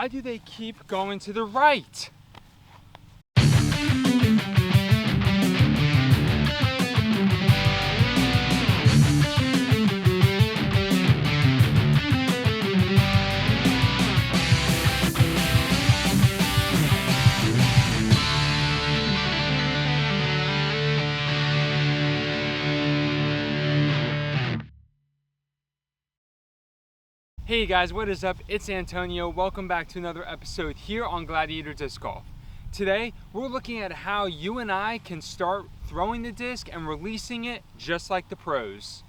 why do they keep going to the right? Hey guys, what is up? It's Antonio. Welcome back to another episode here on Gladiator Disc Golf. Today, we're looking at how you and I can start throwing the disc and releasing it just like the pros.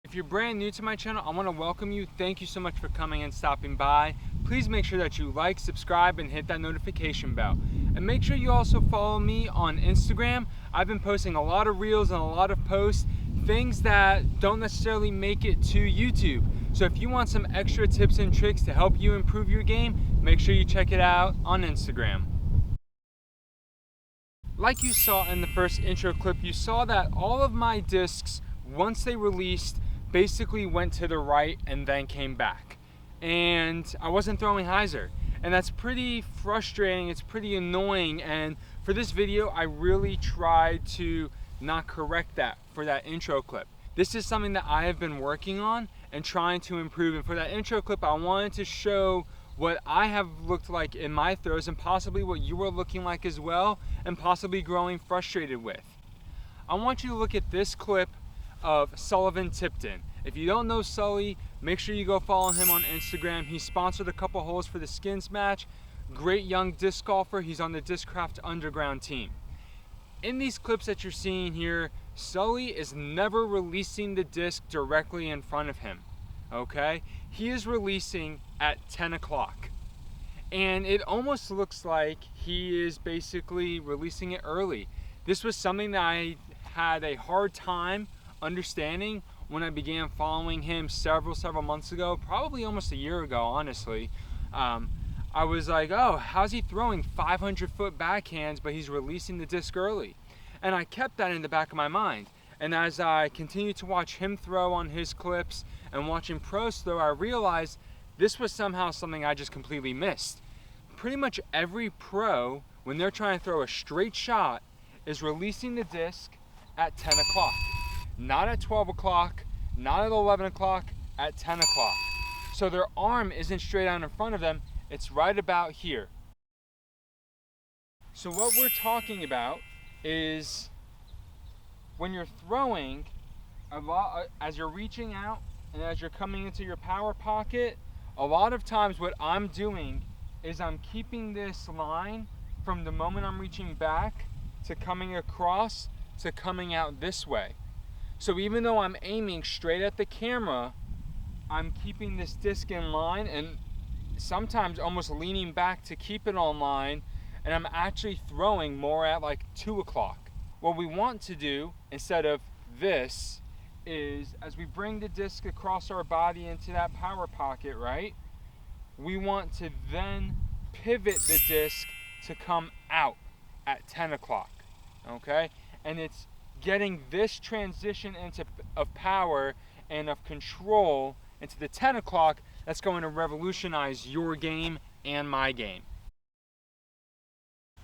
If you're brand new to my channel, I want to welcome you. Thank you so much for coming and stopping by. Please make sure that you like, subscribe, and hit that notification bell. And make sure you also follow me on Instagram. I've been posting a lot of reels and a lot of posts, things that don't necessarily make it to YouTube. So if you want some extra tips and tricks to help you improve your game, make sure you check it out on Instagram. Like you saw in the first intro clip, you saw that all of my discs, once they released, basically went to the right and then came back. And I wasn't throwing hyzer. And that's pretty frustrating, it's pretty annoying, and for this video I really tried to not correct that for that intro clip. This is something that I have been working on and trying to improve, and for that intro clip I wanted to show what I have looked like in my throws and possibly what you are looking like as well and possibly growing frustrated with. I want you to look at this clip of Sullivan Tipton. If you don't know Sully, make sure you go follow him on Instagram. He sponsored a couple holes for the Skins match. Great young disc golfer. He's on the Discraft Underground team. In these clips that you're seeing here, Sully is never releasing the disc directly in front of him, okay? He is releasing at 10 o'clock. And it almost looks like he is basically releasing it early. This was something that I had a hard time understanding when I began following him several months ago, probably almost a year ago, honestly. I was like, oh, how's he throwing 500-foot backhands, but he's releasing the disc early? And I kept that in the back of my mind. And as I continued to watch him throw on his clips and watching pros throw, I realized this was somehow something I just completely missed. Pretty much every pro, when they're trying to throw a straight shot, is releasing the disc at 10 o'clock. Not at 12 o'clock, not at 11 o'clock, at 10 o'clock. So their arm isn't straight out in front of them, it's right about here. So what we're talking about is when you're throwing, as you're reaching out and as you're coming into your power pocket, a lot of times what I'm doing is I'm keeping this line from the moment I'm reaching back to coming across to coming out this way. So even though I'm aiming straight at the camera, I'm keeping this disc in line and sometimes almost leaning back to keep it on line, and I'm actually throwing more at like 2 o'clock. What we want to do instead of this is, as we bring the disc across our body into that power pocket, right? We want to then pivot the disc to come out at 10 o'clock, okay? And it's getting this transition of power and of control into the 10 o'clock that's going to revolutionize your game and my game.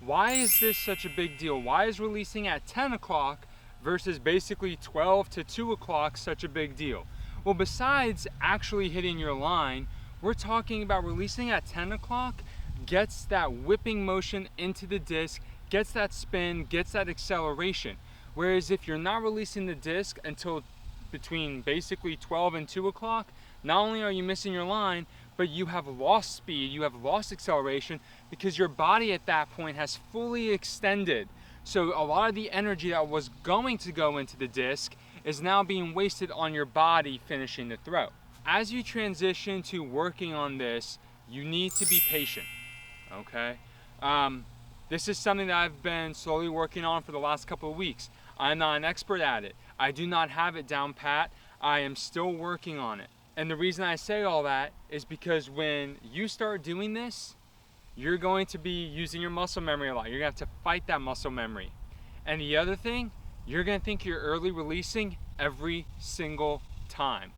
Why is this such a big deal? Why is releasing at 10 o'clock versus basically 12 to 2 o'clock such a big deal? Well, besides actually hitting your line, we're talking about releasing at 10 o'clock gets that whipping motion into the disc, gets that spin, gets that acceleration. Whereas if you're not releasing the disc until between basically 12 and 2 o'clock, not only are you missing your line, but you have lost speed, you have lost acceleration because your body at that point has fully extended. So a lot of the energy that was going to go into the disc is now being wasted on your body finishing the throw. As you transition to working on this, you need to be patient, okay? This is something that I've been slowly working on for the last couple of weeks. I'm not an expert at it. I do not have it down pat. I am still working on it. And the reason I say all that is because when you start doing this, you're going to be using your muscle memory a lot. You're going to have to fight that muscle memory. And the other thing, you're going to think you're early releasing every single time.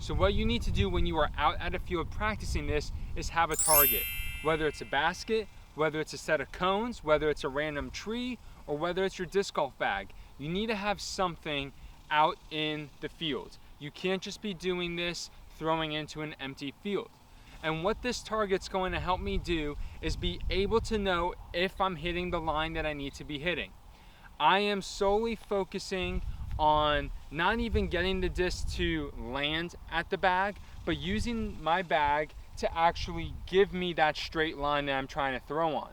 So what you need to do when you are out at a field practicing this is have a target. Whether it's a basket, whether it's a set of cones, whether it's a random tree, or whether it's your disc golf bag. You need to have something out in the field. You can't just be doing this throwing into an empty field. And what this target's going to help me do is be able to know if I'm hitting the line that I need to be hitting. I am solely focusing on not even getting the disc to land at the bag, but using my bag to actually give me that straight line that I'm trying to throw on.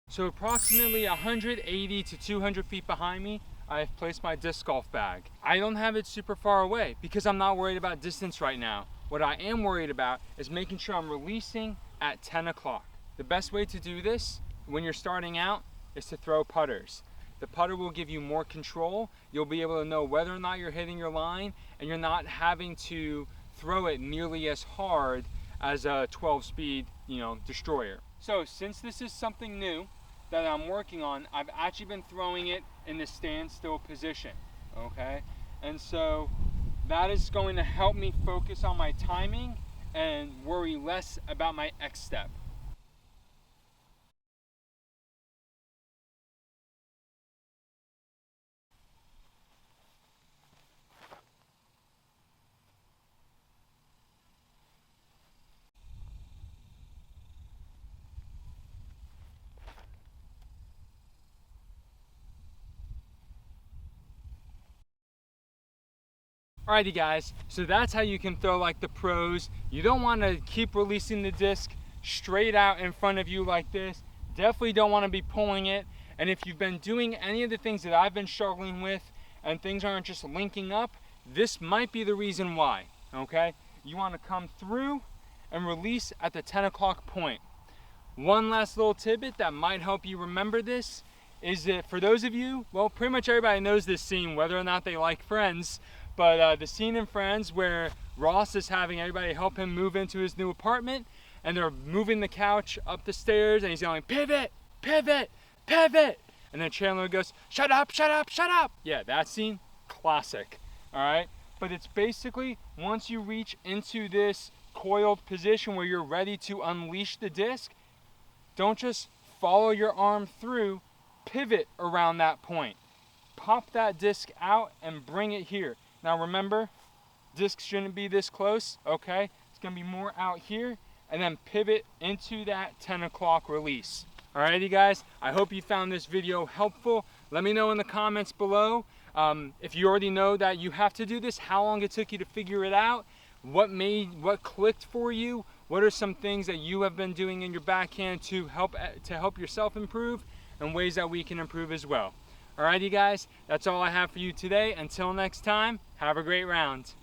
So approximately 180 to 200 feet behind me, I've placed my disc golf bag. I don't have it super far away because I'm not worried about distance right now. What I am worried about is making sure I'm releasing at 10 o'clock. The best way to do this when you're starting out is to throw putters. The putter will give you more control. You'll be able to know whether or not you're hitting your line, and you're not having to throw it nearly as hard as a 12-speed, destroyer. So since this is something new that I'm working on, I've actually been throwing it in the standstill position, okay? And so that is going to help me focus on my timing and worry less about my X step. Alrighty guys, so that's how you can throw like the pros. You don't want to keep releasing the disc straight out in front of you like this. Definitely don't want to be pulling it. And if you've been doing any of the things that I've been struggling with and things aren't just linking up, this might be the reason why, okay? You want to come through and release at the 10 o'clock point. One last little tidbit that might help you remember this is that for those of you, well, pretty much everybody knows this scene, whether or not they like Friends, but the scene in Friends where Ross is having everybody help him move into his new apartment, and they're moving the couch up the stairs, and he's yelling, pivot, pivot, pivot. And then Chandler goes, shut up, shut up, shut up. Yeah, that scene, classic, all right? But it's basically, once you reach into this coiled position where you're ready to unleash the disc, don't just follow your arm through, pivot around that point. Pop that disc out and bring it here. Now remember, disc shouldn't be this close, okay? It's gonna be more out here, and then pivot into that 10 o'clock release. Alrighty guys, I hope you found this video helpful. Let me know in the comments below if you already know that you have to do this, how long it took you to figure it out, what clicked for you, what are some things that you have been doing in your backhand to help yourself improve, and ways that we can improve as well. Alrighty guys, that's all I have for you today. Until next time, have a great round.